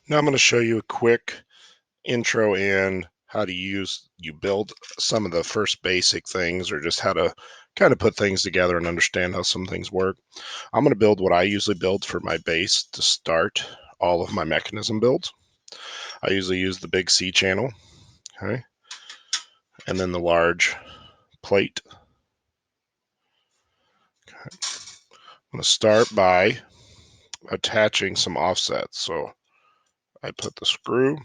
Now I'm going to show you a quick intro in how to build some of the first basic things, or just how to kind of put things together and understand how some things work. I'm going to build what I usually build for my base to start all of my mechanism builds. I usually use the big C channel, okay, and then the large plate. Okay. I'm going to start by attaching some offsets. So I put the screw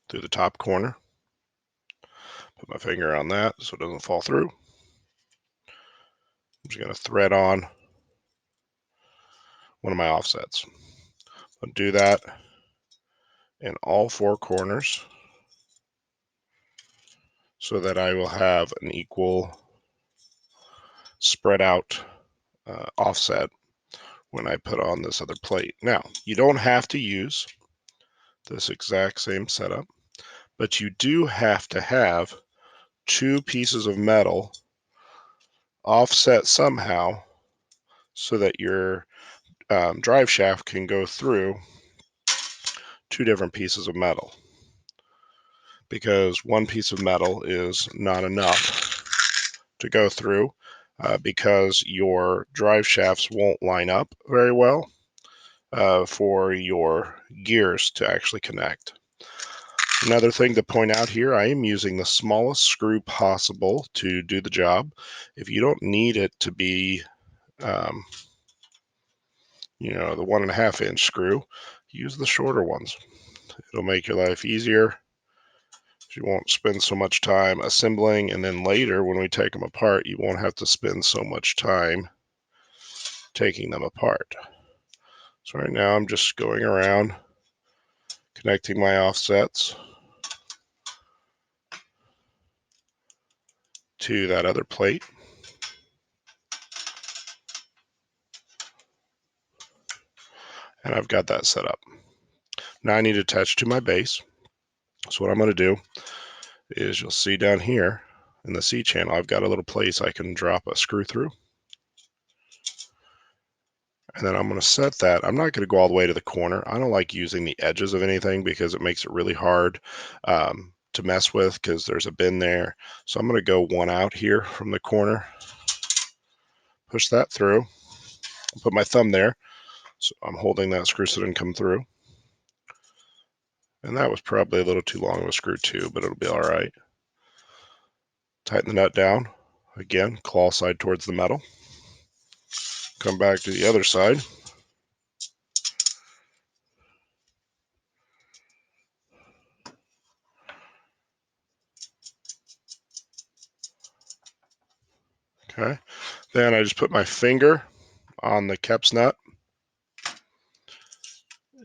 through the top corner, put my finger on that so it doesn't fall through. I'm just going to thread on one of my offsets. I'll do that in all four corners so that I will have an equal spread out offset when I put on this other plate. Now, you don't have to use this exact same setup, but you do have to have two pieces of metal offset somehow so that your drive shaft can go through two different pieces of metal, because one piece of metal is not enough to go through because your drive shafts won't line up very well for your gears to actually connect. Another thing to point out here, I am using the smallest screw possible to do the job. If you don't need it to be the 1.5-inch screw, use the shorter ones. It'll make your life easier. You won't spend so much time assembling, and then later when we take them apart, you won't have to spend so much time taking them apart. So right now I'm just going around connecting my offsets to that other plate. And I've got that set up. Now I need to attach to my base. So what I'm going to do is, you'll see down here in the C channel, I've got a little place I can drop a screw through. And then I'm going to set that. I'm not going to go all the way to the corner. I don't like using the edges of anything because it makes it really hard to mess with, because there's a bin there. So I'm going to go one out here from the corner, push that through, put my thumb there. So I'm holding that screw so it didn't come through. And that was probably a little too long of a screw too, but it'll be all right. Tighten the nut down. Again, claw side towards the metal. Come back to the other side. Okay. Then I just put my finger on the Kep's nut,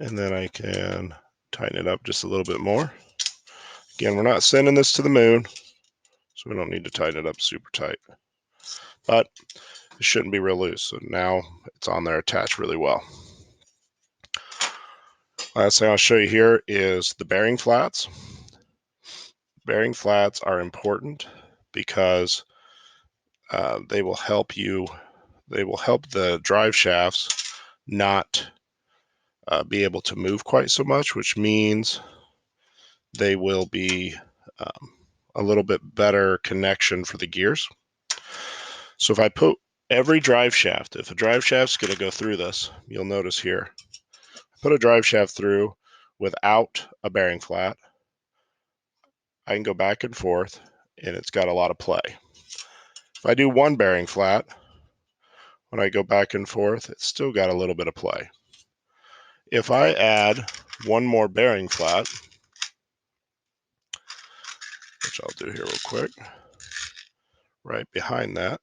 and then I can tighten it up just a little bit more. Again, we're not sending this to the moon, so we don't need to tighten it up super tight. But it shouldn't be real loose. So now it's on there attached really well. Last thing I'll show you here is the bearing flats. Bearing flats are important because they will help the drive shafts not be able to move quite so much, which means they will be a little bit better connection for the gears. So if I put every drive shaft, if a drive shaft's going to go through this, you'll notice here, I put a drive shaft through without a bearing flat, I can go back and forth, and it's got a lot of play. If I do one bearing flat, when I go back and forth, it's still got a little bit of play. If I add one more bearing flat, which I'll do here real quick, right behind that,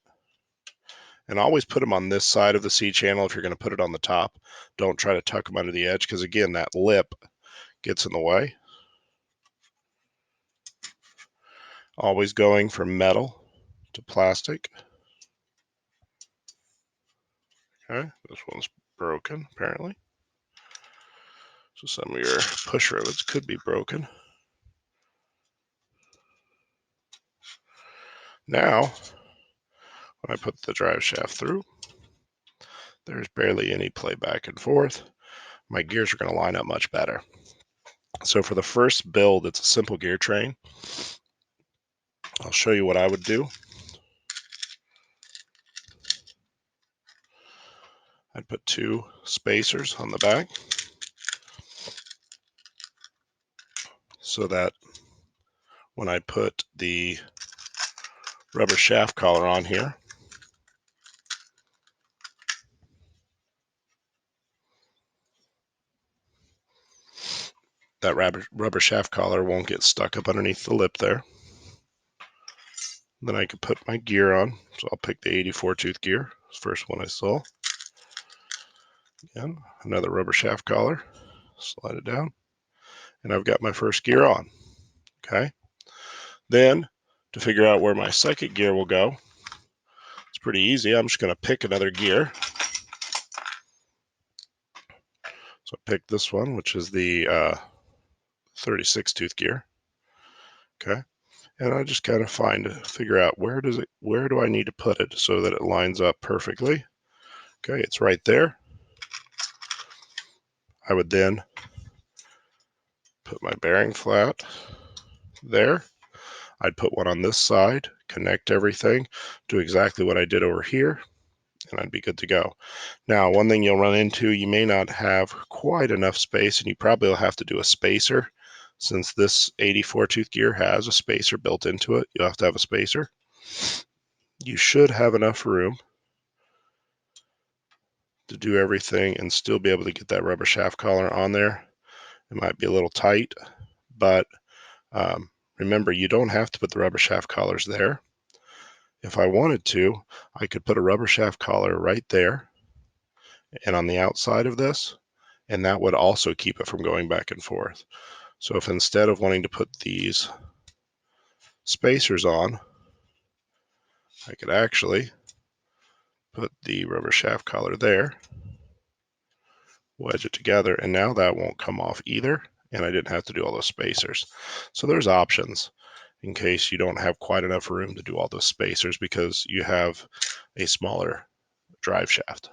and always put them on this side of the C channel if you're going to put it on the top. Don't try to tuck them under the edge, because again, that lip gets in the way. Always going from metal to plastic. Okay, this one's broken apparently. So some of your push rivets could be broken. Now, when I put the drive shaft through, there's barely any play back and forth. my gears are going to line up much better. So for the first build, it's a simple gear train. I'll show you what I would do. I'd put 2 spacers on the back so that when I put the rubber shaft collar on here, that rubber shaft collar won't get stuck up underneath the lip there. Then I could put my gear on. So I'll pick the 84 tooth gear, first one I saw. Again, another rubber shaft collar, slide it down, and I've got my first gear on. Okay. Then to figure out where my second gear will go, it's pretty easy. I'm just going to pick another gear. So I pick this one, which is the 36 tooth gear. Okay. And I just kind of figure out where do I need to put it so that it lines up perfectly. Okay, it's right there. I would then put my bearing flat there. I'd put one on this side, connect everything, do exactly what I did over here, and I'd be good to go. Now, one thing you'll run into, you may not have quite enough space, and you probably will have to do a spacer. Since this 84 tooth gear has a spacer built into it, you'll have to have a spacer. You should have enough room to do everything and still be able to get that rubber shaft collar on there. It might be a little tight, but remember, you don't have to put the rubber shaft collars there. If I wanted to, I could put a rubber shaft collar right there and on the outside of this, and that would also keep it from going back and forth. So if instead of wanting to put these spacers on, I could actually put the rubber shaft collar there, wedge it together, and now that won't come off either, and I didn't have to do all those spacers. So there's options in case you don't have quite enough room to do all those spacers because you have a smaller drive shaft.